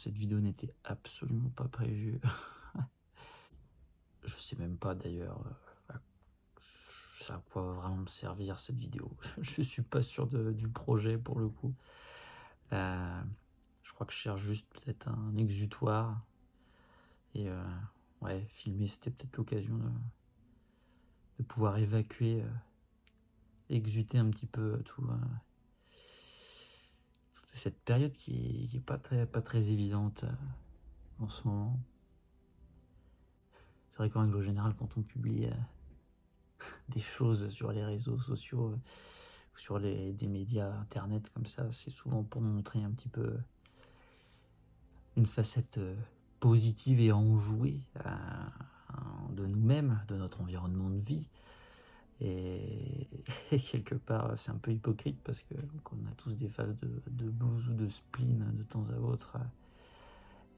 Cette vidéo n'était absolument pas prévue. Je sais même pas d'ailleurs à quoi va vraiment me servir cette vidéo. Je suis pas sûr du projet pour le coup. Je crois que je cherche juste peut-être un exutoire. Et ouais, filmer, c'était peut-être l'occasion de pouvoir évacuer, exuter un petit peu toute cette période qui est pas très évidente en ce moment. C'est vrai qu'en règle générale, quand on publie des choses sur les réseaux sociaux, ou sur des médias internet comme ça, c'est souvent pour montrer un petit peu une facette positive et enjouée de nous-mêmes, de notre environnement de vie. Et quelque part, c'est un peu hypocrite parce que qu'on a tous des phases de blues ou de spleen de temps à autre.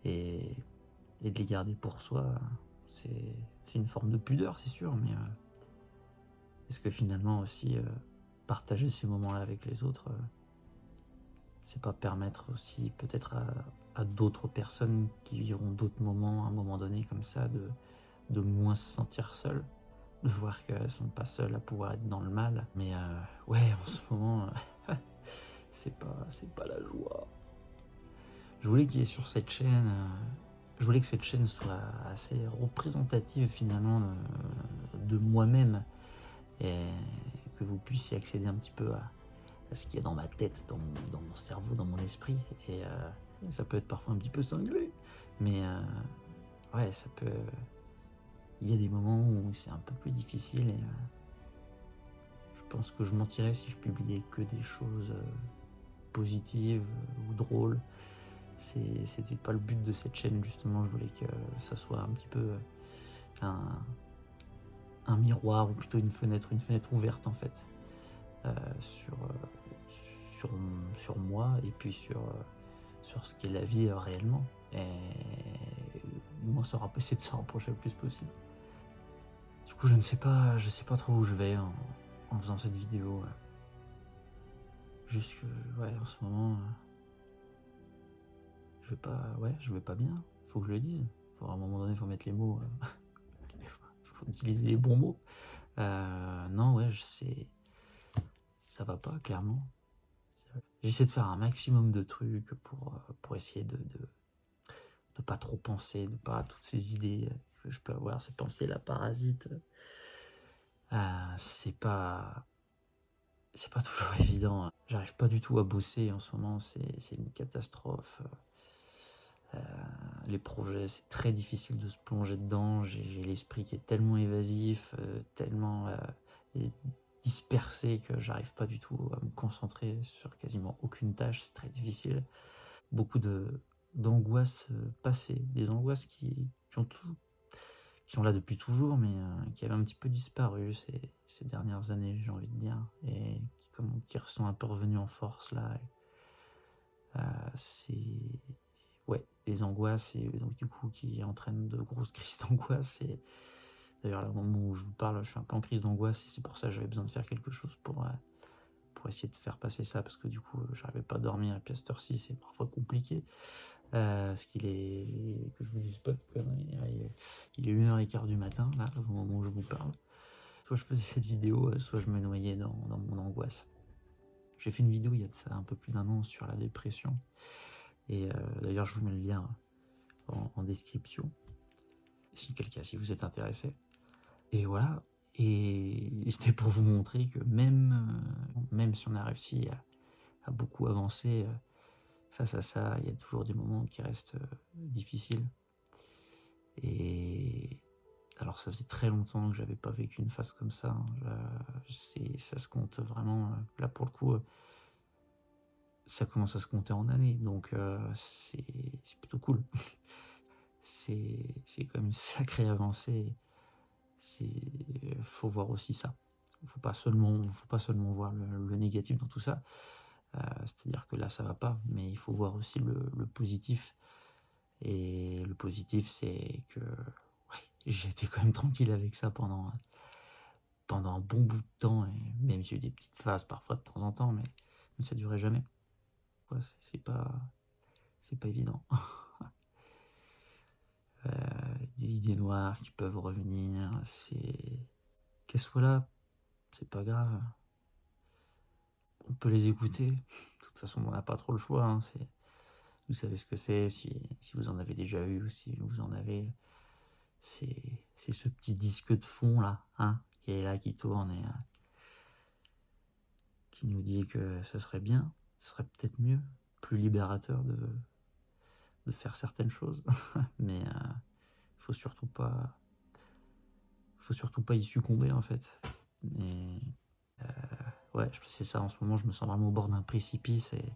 Et de les garder pour soi, c'est une forme de pudeur, c'est sûr, mais est-ce que finalement aussi partager ces moments-là avec les autres, c'est pas permettre aussi peut-être à d'autres personnes qui vivront d'autres moments à un moment donné comme ça de moins se sentir seules, de voir qu'elles sont pas seules à pouvoir être dans le mal. Mais ouais, en ce moment, c'est pas la joie. Je voulais qu'il y ait sur cette chaîne, je voulais que cette chaîne soit assez représentative finalement de moi-même et que vous puissiez accéder un petit peu à ce qu'il y a dans ma tête, dans mon cerveau, dans mon esprit. Et ça peut être parfois un petit peu cinglé, mais ouais, ça peut. Il y a des moments où c'est un peu plus difficile et je pense que je mentirais si je publiais que des choses positives ou drôles. C'était pas le but de cette chaîne, justement. Je voulais que ça soit un petit peu un miroir, ou plutôt une fenêtre ouverte en fait, sur moi et puis sur ce qu'est la vie réellement. Et moi, ça aura essayé de se rapprocher le plus possible. Du coup, je sais pas trop où je vais en faisant cette vidéo. Juste que, ouais, en ce moment, je vais pas bien. Faut que je le dise. À un moment donné, faut mettre les mots. Faut utiliser les bons mots. Non, ouais, ça va pas, clairement. J'essaie de faire un maximum de trucs pour essayer de pas trop penser, de pas toutes ces idées que je peux avoir, ces pensées là parasites. C'est pas toujours évident. J'arrive pas du tout à bosser en ce moment, c'est une catastrophe. Les projets, c'est très difficile de se plonger dedans. J'ai l'esprit qui est tellement évasif, tellement dispersé que j'arrive pas du tout à me concentrer sur quasiment aucune tâche. C'est très difficile. Beaucoup d'angoisses passées, des angoisses qui sont là depuis toujours, mais qui avaient un petit peu disparu ces dernières années, j'ai envie de dire, et qui sont un peu revenus en force là. C'est ouais, des angoisses, et donc du coup qui entraînent de grosses crises d'angoisse. Et d'ailleurs, là, au moment où je vous parle, je suis un peu en crise d'angoisse, et c'est pour ça que j'avais besoin de faire quelque chose pour essayer de faire passer ça, parce que du coup, j'arrivais pas à dormir, et puis à cette heure-ci, c'est parfois compliqué. Parce qu'il est, que je vous dise pas de conneries, il est 1h15 du matin, là, au moment où je vous parle. Soit je faisais cette vidéo, soit je me noyais dans mon angoisse. J'ai fait une vidéo il y a de ça un peu plus d'1 an sur la dépression. Et d'ailleurs, je vous mets le lien en description, si vous êtes intéressé. Et voilà. Et c'était pour vous montrer que même si on a réussi à beaucoup avancer face à ça, il y a toujours des moments qui restent difficiles. Et alors, ça faisait très longtemps que j'avais pas vécu une phase comme ça. Ça se compte vraiment. Là, pour le coup, ça commence à se compter en années, donc c'est plutôt cool. C'est quand même une sacrée avancée. Faut voir aussi ça. Faut pas seulement voir le négatif dans tout ça. C'est-à-dire que là, ça va pas, mais il faut voir aussi le positif. Et le positif, c'est que ouais, j'ai été quand même tranquille avec ça pendant un bon bout de temps, et même j'ai eu des petites phases parfois de temps en temps, mais ça durait jamais. Ouais, c'est pas évident. des idées noires qui peuvent revenir, qu'elles soient là, c'est pas grave. On peut les écouter. De toute façon, on n'a pas trop le choix. Hein. Vous savez ce que c'est, si vous en avez déjà eu ou si vous en avez. C'est ce petit disque de fond là, hein, qui est là, qui tourne et qui nous dit que ce serait bien, ce serait peut-être mieux, plus libérateur de faire certaines choses. Mais faut surtout pas y succomber en fait. Et ouais, c'est ça, en ce moment je me sens vraiment au bord d'un précipice et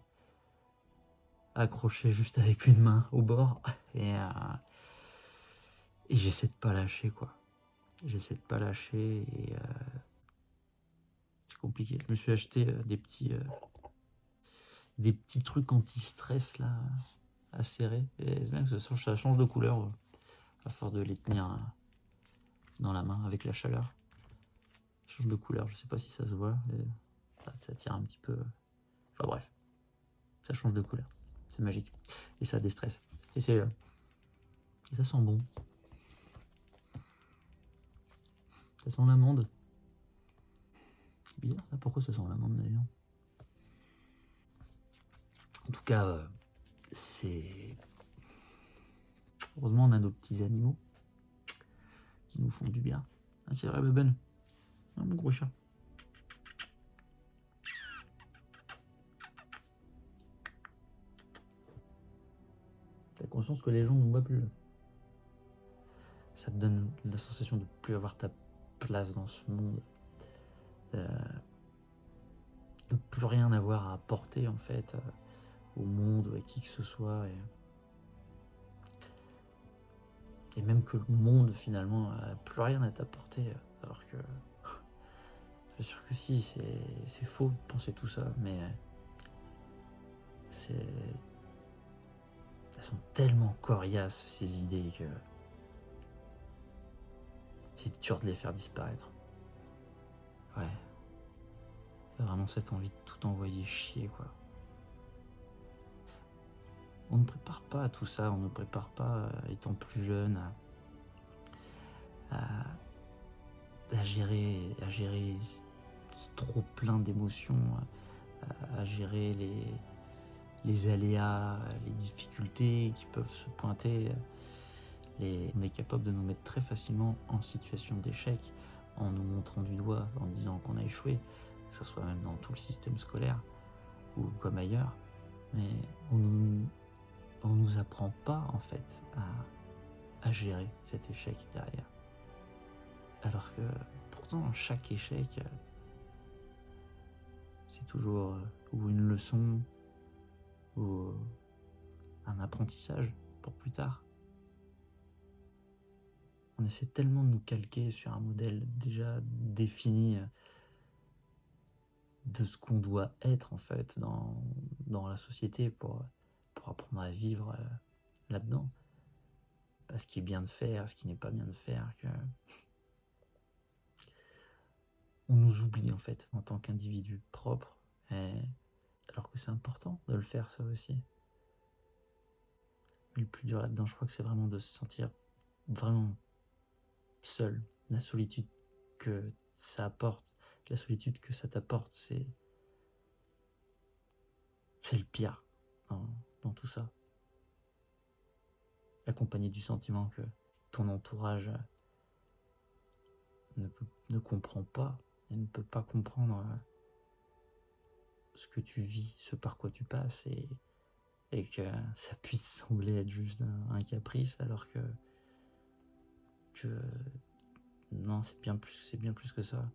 accroché juste avec une main au bord et j'essaie de pas lâcher quoi. J'essaie de pas lâcher et c'est compliqué. Je me suis acheté des petits trucs anti-stress là, à serrer. Et même ça change de couleur à force de les tenir dans la main avec la chaleur. Ça change de couleur, je sais pas si ça se voit. Mais ça tire un petit peu. Enfin bref, ça change de couleur. C'est magique. Et ça déstresse. Et ça sent bon. Ça sent l'amande. C'est bizarre ça, pourquoi ça sent l'amande d'ailleurs? En tout cas, heureusement, on a nos petits animaux qui nous font du bien. Ah, c'est vrai, Beben. Ah, mon gros chat. T'as conscience que les gens ne voient plus. Ça te donne la sensation de ne plus avoir ta place dans ce monde. De plus rien avoir à apporter en fait au monde ou à qui que ce soit. Et même que le monde finalement n'a plus rien à t'apporter. Alors que bien sûr que si, c'est faux de penser tout ça, mais elles sont tellement coriaces ces idées que c'est dur de les faire disparaître. Ouais. Il y a vraiment cette envie de tout envoyer chier quoi. On ne prépare pas à tout ça, on ne prépare pas, étant plus jeune, à gérer trop plein d'émotions, à gérer les aléas, les difficultés qui peuvent se pointer. On est capable de nous mettre très facilement en situation d'échec en nous montrant du doigt, en disant qu'on a échoué, que ce soit même dans tout le système scolaire ou comme ailleurs. Mais on nous apprend pas en fait à gérer cet échec derrière. Alors que pourtant chaque échec c'est toujours ou une leçon ou un apprentissage pour plus tard. On essaie tellement de nous calquer sur un modèle déjà défini de ce qu'on doit être en fait dans la société pour apprendre à vivre là-dedans. Pas ce qui est bien de faire, ce qui n'est pas bien de faire, que on nous oublie en fait en tant qu'individu propre, alors que c'est important de le faire ça aussi. Mais le plus dur là-dedans, je crois que c'est vraiment de se sentir vraiment seul. La solitude que ça apporte, la solitude que ça t'apporte, c'est le pire dans tout ça. Accompagné du sentiment que ton entourage ne comprend pas et ne peut pas comprendre ce que tu vis, ce par quoi tu passes, et que ça puisse sembler être juste un caprice, alors que non, c'est bien plus que ça.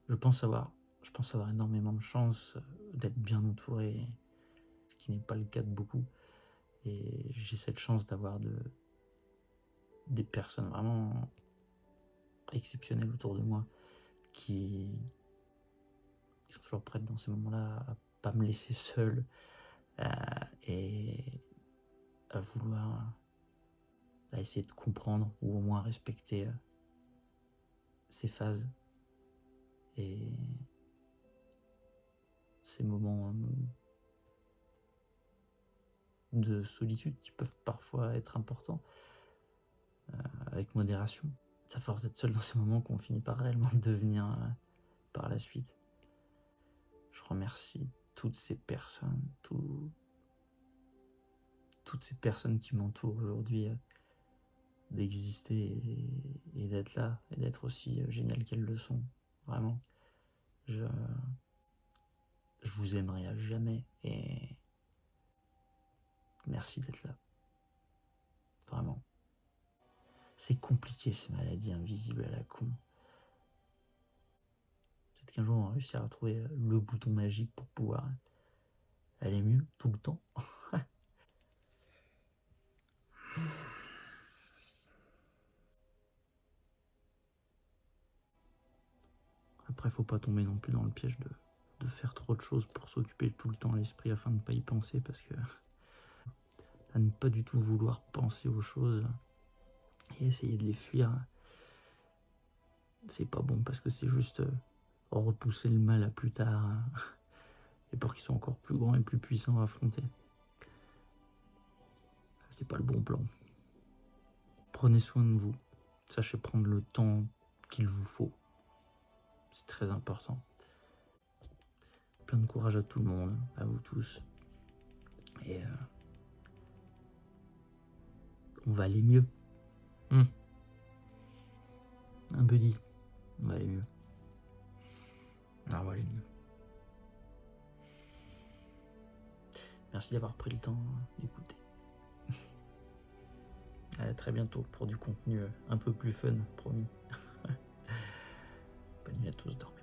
Je pense avoir énormément de chance d'être bien entouré, ce qui n'est pas le cas de beaucoup. Et j'ai cette chance d'avoir des personnes vraiment exceptionnelles autour de moi qui sont toujours prêtes dans ces moments-là à pas me laisser seul et à vouloir à essayer de comprendre ou au moins respecter ces phases et ces moments de solitude qui peuvent parfois être importants. avec modération. C'est à force d'être seul dans ces moments qu'on finit par réellement devenir par la suite. Je remercie toutes ces personnes, toutes ces personnes qui m'entourent aujourd'hui, d'exister et d'être là, et d'être aussi géniales qu'elles le sont. Vraiment. Je vous aimerai à jamais et merci d'être là. Vraiment. C'est compliqué ces maladies invisibles à la con. Peut-être qu'un jour on va réussir à trouver le bouton magique pour pouvoir aller mieux tout le temps. Après, faut pas tomber non plus dans le piège de faire trop de choses pour s'occuper tout le temps l'esprit afin de ne pas y penser, parce que à ne pas du tout vouloir penser aux choses et essayer de les fuir, c'est pas bon, parce que c'est juste repousser le mal à plus tard et pour qu'ils soient encore plus grands et plus puissants à affronter. C'est pas le bon plan. Prenez soin de vous, sachez prendre le temps qu'il vous faut, c'est très important. Plein de courage à tout le monde, à vous tous, et on va aller mieux. Un buddy, on va aller mieux. On va aller mieux. Merci d'avoir pris le temps d'écouter. À très bientôt pour du contenu un peu plus fun, promis. Bonne nuit à tous, dormez.